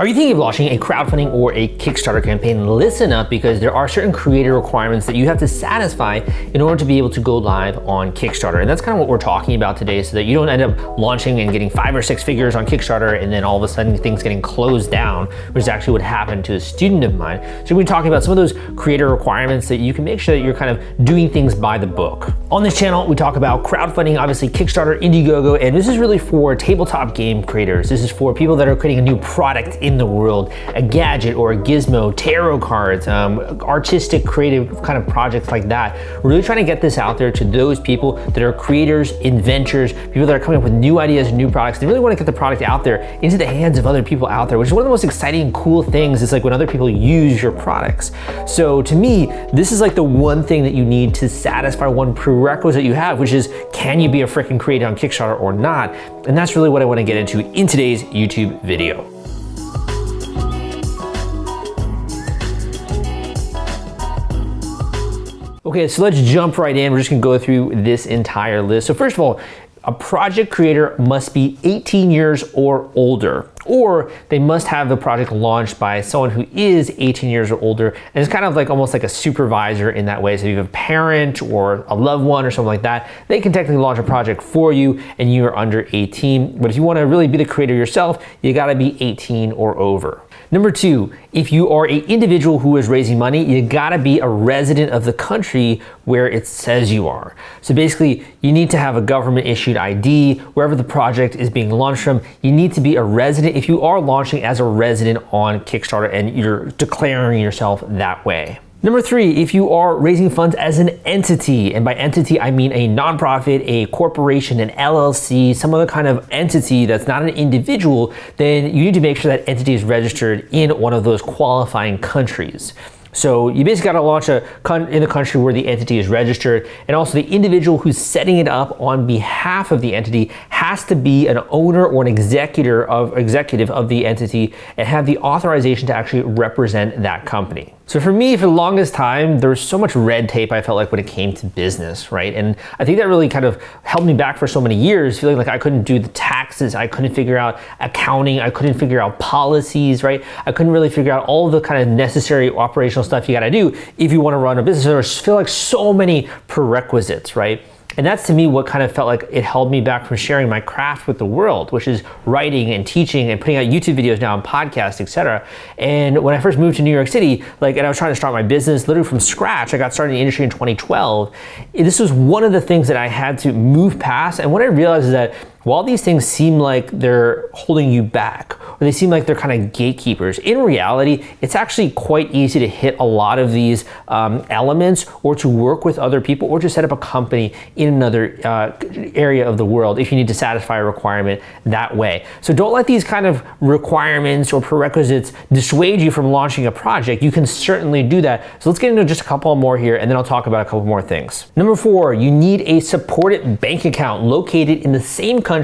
Are you thinking of launching a crowdfunding or a Kickstarter campaign? Listen up, because there are certain creator requirements that you have to satisfy in order to be able to go live on Kickstarter. And that's kind of what we're talking about today, so that you don't end up launching and getting 5 or 6 figures on Kickstarter and then all of a sudden things getting closed down, which is actually what happened to a student of mine. So we're talking about some of those creator requirements that you can make sure that you're kind of doing things by the book. On this channel, we talk about crowdfunding, obviously Kickstarter, Indiegogo, and this is really for tabletop game creators. This is for people that are creating a new product in the world, a gadget or a gizmo, tarot cards, artistic, creative kind of projects like that. We're really trying to get this out there to those people that are creators, inventors, people that are coming up with new ideas and new products. They really want to get the product out there into the hands of other people out there, which is one of the most exciting and cool things, is like when other people use your products. So to me, this is like the one thing that you need to satisfy one prerequisite you have, which is, can you be a freaking creator on Kickstarter or not? And that's really what I want to get into in today's YouTube video. Okay, so let's jump right in. We're just gonna go through this entire list. So first of all, a project creator must be 18 years or older, or they must have the project launched by someone who is 18 years or older, and it's kind of like almost like a supervisor in that way. So if you have a parent or a loved one or something like that, they can technically launch a project for you and you are under 18. But if you wanna really be the creator yourself, you gotta be 18 or over. Number 2, if you are an individual who is raising money, you gotta be a resident of the country where it says you are. So basically, you need to have a government issued ID wherever the project is being launched from. You need to be a resident if you are launching as a resident on Kickstarter and you're declaring yourself that way. Number 3, if you are raising funds as an entity, and by entity I mean a nonprofit, a corporation, an LLC, some other kind of entity that's not an individual, then you need to make sure that entity is registered in one of those qualifying countries. So you basically got to launch in the country where the entity is registered, and also the individual who's setting it up on behalf of the entity has to be an owner or an executive of the entity and have the authorization to actually represent that company. So for me, for the longest time, there was so much red tape I felt like when it came to business, right? And I think that really kind of held me back for so many years, feeling like I couldn't do the taxes, I couldn't figure out accounting, I couldn't figure out policies, right? I couldn't really figure out all the kind of necessary operational stuff you gotta do if you wanna run a business. There feel like so many prerequisites, right? And that's to me what kind of felt like it held me back from sharing my craft with the world, which is writing and teaching and putting out YouTube videos now and podcasts, etc. And when I first moved to New York City, and I was trying to start my business literally from scratch, I got started in the industry in 2012. This was one of the things that I had to move past. And what I realized is that while these things seem like they're holding you back, or they seem like they're kind of gatekeepers, in reality, it's actually quite easy to hit a lot of these elements, or to work with other people, or to set up a company in another area of the world if you need to satisfy a requirement that way. So don't let these kind of requirements or prerequisites dissuade you from launching a project. You can certainly do that. So let's get into just a couple more here, and then I'll talk about a couple more things. Number 4, you need a supported bank account located in the same country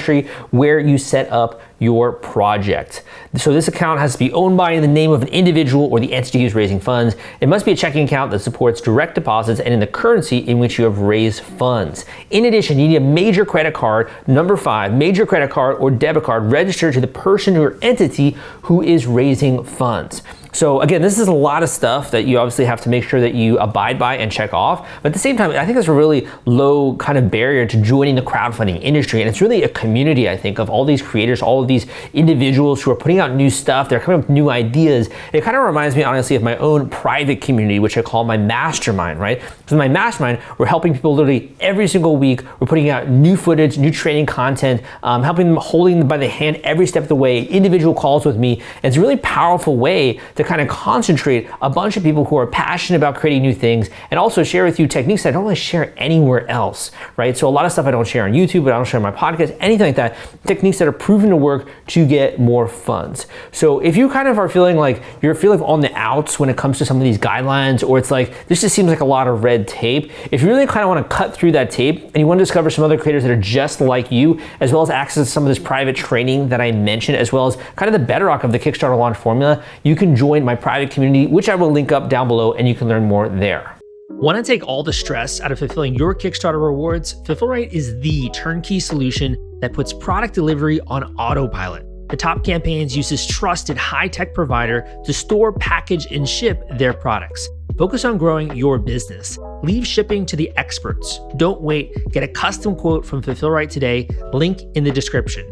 where you set up your project. So this account has to be owned by, in the name of an individual or the entity who's raising funds. It must be a checking account that supports direct deposits and in the currency in which you have raised funds. In addition, you need a major credit card, number 5, major credit card or debit card registered to the person or entity who is raising funds. So again, this is a lot of stuff that you obviously have to make sure that you abide by and check off. But at the same time, I think there's a really low kind of barrier to joining the crowdfunding industry. And it's really a community, I think, of all these creators, all of these individuals who are putting out new stuff. They're coming up with new ideas. It kind of reminds me, honestly, of my own private community, which I call my mastermind, right? So in my mastermind, we're helping people literally every single week. We're putting out new footage, new training content, helping them, holding them by the hand every step of the way, individual calls with me. And it's a really powerful way to kind of concentrate a bunch of people who are passionate about creating new things, and also share with you techniques that I don't really share anywhere else, right? So a lot of stuff I don't share on YouTube, but I don't share on my podcast, anything like that, techniques that are proven to work to get more funds. So if you kind of are feeling like you're feeling on the outs when it comes to some of these guidelines, or it's like, this just seems like a lot of red tape, if you really kind of want to cut through that tape and you want to discover some other creators that are just like you, as well as access to some of this private training that I mentioned, as well as kind of the bedrock of the Kickstarter launch formula, you can join my private community, which I will link up down below, and you can learn more there. Want to take all the stress out of fulfilling your Kickstarter rewards? Fulfillrite is the turnkey solution that puts product delivery on autopilot. the Top Campaigns uses trusted high-tech provider to store, package, and ship their products. Focus on growing your business. Leave shipping to the experts. Don't wait. Get a custom quote from Fulfill Right today. Link in the description.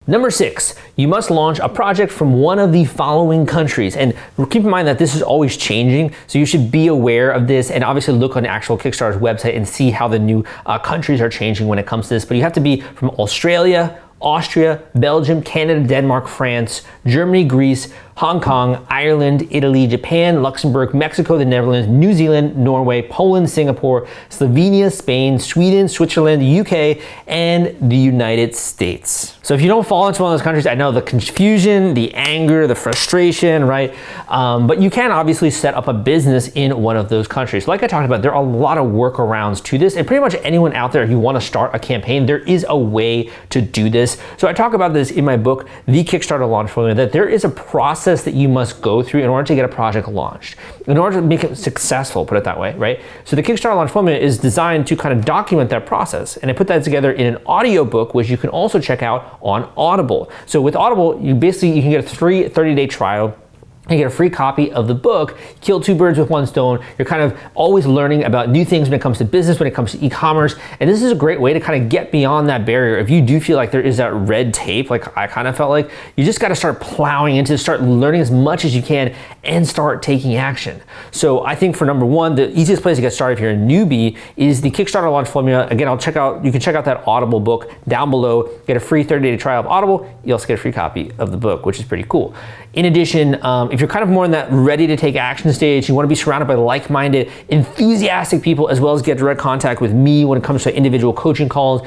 Number 6, you must launch a project from one of the following countries. And keep in mind that this is always changing, so you should be aware of this and obviously look on the actual Kickstarter's website and see how the new countries are changing when it comes to this. But you have to be from Australia, Austria, Belgium, Canada, Denmark, France, Germany, Greece, Hong Kong, Ireland, Italy, Japan, Luxembourg, Mexico, the Netherlands, New Zealand, Norway, Poland, Singapore, Slovenia, Spain, Sweden, Switzerland, the UK, and the United States. So if you don't fall into one of those countries, I know the confusion, the anger, the frustration, right? But you can obviously set up a business in one of those countries. Like I talked about, there are a lot of workarounds to this, and pretty much anyone out there, if you want to start a campaign, there is a way to do this. So I talk about this in my book, The Kickstarter Launch Formula, that there is a process that you must go through in order to get a project launched, in order to make it successful, put it that way, right? So the Kickstarter Launch Formula is designed to kind of document that process. And I put that together in an audio book, which you can also check out on Audible. So with Audible, you can get a free 30-day trial. You get a free copy of the book, Kill Two Birds with One Stone. You're kind of always learning about new things when it comes to business, when it comes to e-commerce. And this is a great way to kind of get beyond that barrier. If you do feel like there is that red tape, like I kind of felt like, you just got to start plowing into, start learning as much as you can and start taking action. So I think for number 1, the easiest place to get started if you're a newbie is the Kickstarter Launch Formula. Again, you can check out that Audible book down below, get a free 30-day trial of Audible. You also get a free copy of the book, which is pretty cool. In addition, if you're kind of more in that ready to take action stage, you want to be surrounded by like-minded, enthusiastic people, as well as get direct contact with me when it comes to individual coaching calls,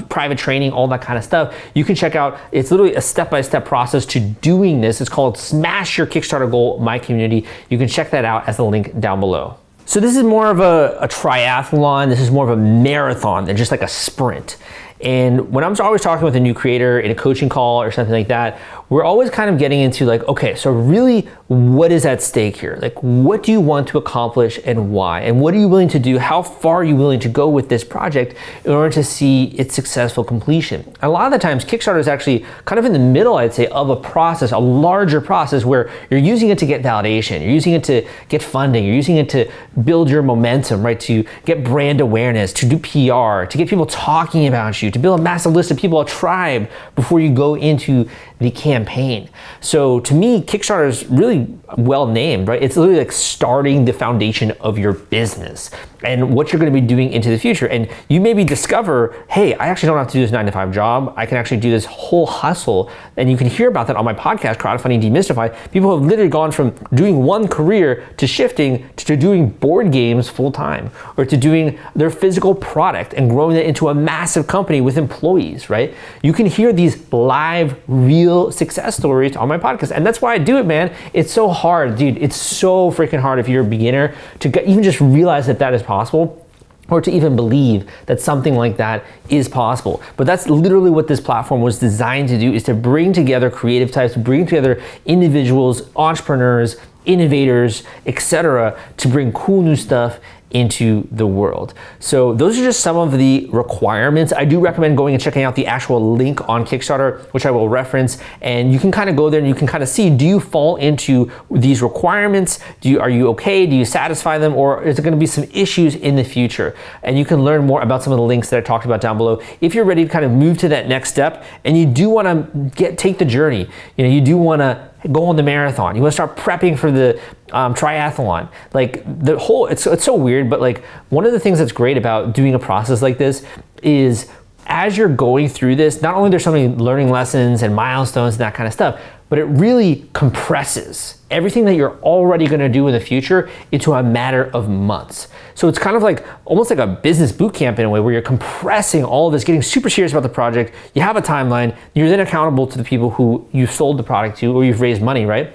private training, all that kind of stuff, you can check out, it's literally a step-by-step process to doing this. It's called Smash Your Kickstarter Goal, My Community. You can check that out as the link down below. So this is more of a triathlon. This is more of a marathon than just like a sprint. And when I'm always talking with a new creator in a coaching call or something like that, we're always kind of getting into like, okay, so really what is at stake here? Like, what do you want to accomplish and why? And what are you willing to do? How far are you willing to go with this project in order to see its successful completion? And a lot of the times Kickstarter is actually kind of in the middle, I'd say, of a process, a larger process where you're using it to get validation, you're using it to get funding, you're using it to build your momentum, right? To get brand awareness, to do PR, to get people talking about you, to build a massive list of people, a tribe, before you go into the campaign. So to me, Kickstarter is really well named, right? It's literally like starting the foundation of your business and what you're going to be doing into the future. And you maybe discover, hey, I actually don't have to do this 9-to-5 job. I can actually do this whole hustle. And you can hear about that on my podcast, Crowdfunding Demystified. People have literally gone from doing one career to shifting to doing board games full time, or to doing their physical product and growing it into a massive company with employees, right? You can hear these live, real success stories on my podcast. And that's why I do it, man. It's so hard, dude. It's so freaking hard if you're a beginner to even just realize that that is possible, or to even believe that something like that is possible. But that's literally what this platform was designed to do, is to bring together creative types, bring together individuals, entrepreneurs, innovators, etc., to bring cool new stuff into the world. So those are just some of the requirements. I do recommend going and checking out the actual link on Kickstarter, which I will reference, and you can kind of go there and you can kind of see, do you fall into these requirements? Are you okay? Do you satisfy them? Or is there going to be some issues in the future? And you can learn more about some of the links that I talked about down below if you're ready to kind of move to that next step and you do want to take the journey. You do want to go on the marathon. You want to start prepping for the triathlon. Like the whole, it's so weird, but like one of the things that's great about doing a process like this is as you're going through this, not only there's so many learning lessons and milestones and that kind of stuff, but it really compresses everything that you're already going to do in the future into a matter of months. So it's kind of like almost like a business boot camp in a way, where you're compressing all of this, getting super serious about the project. You have a timeline. You're then accountable to the people who you've sold the product to or you've raised money, right?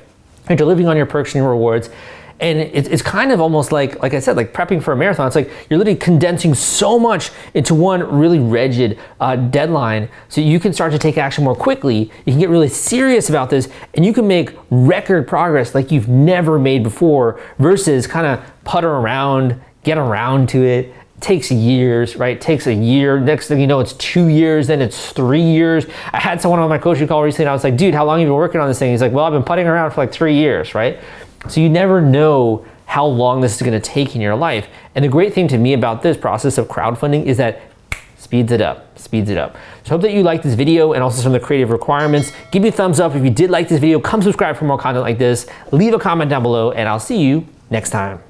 And you're living on your perks and your rewards. And it's kind of almost like I said, like prepping for a marathon. It's like you're literally condensing so much into one really rigid deadline, so you can start to take action more quickly. You can get really serious about this, and you can make record progress like you've never made before, versus kind of putter around, get around to it, takes years, right? Takes a year. Next thing you know, it's 2 years, then it's 3 years. I had someone on my coaching call recently, and I was like, dude, how long have you been working on this thing? He's like, well, I've been putting around for like 3 years, right? So you never know how long this is gonna take in your life. And the great thing to me about this process of crowdfunding is that speeds it up. So I hope that you liked this video and also some of the creative requirements. Give me a thumbs up if you did like this video. Come subscribe for more content like this. Leave a comment down below, and I'll see you next time.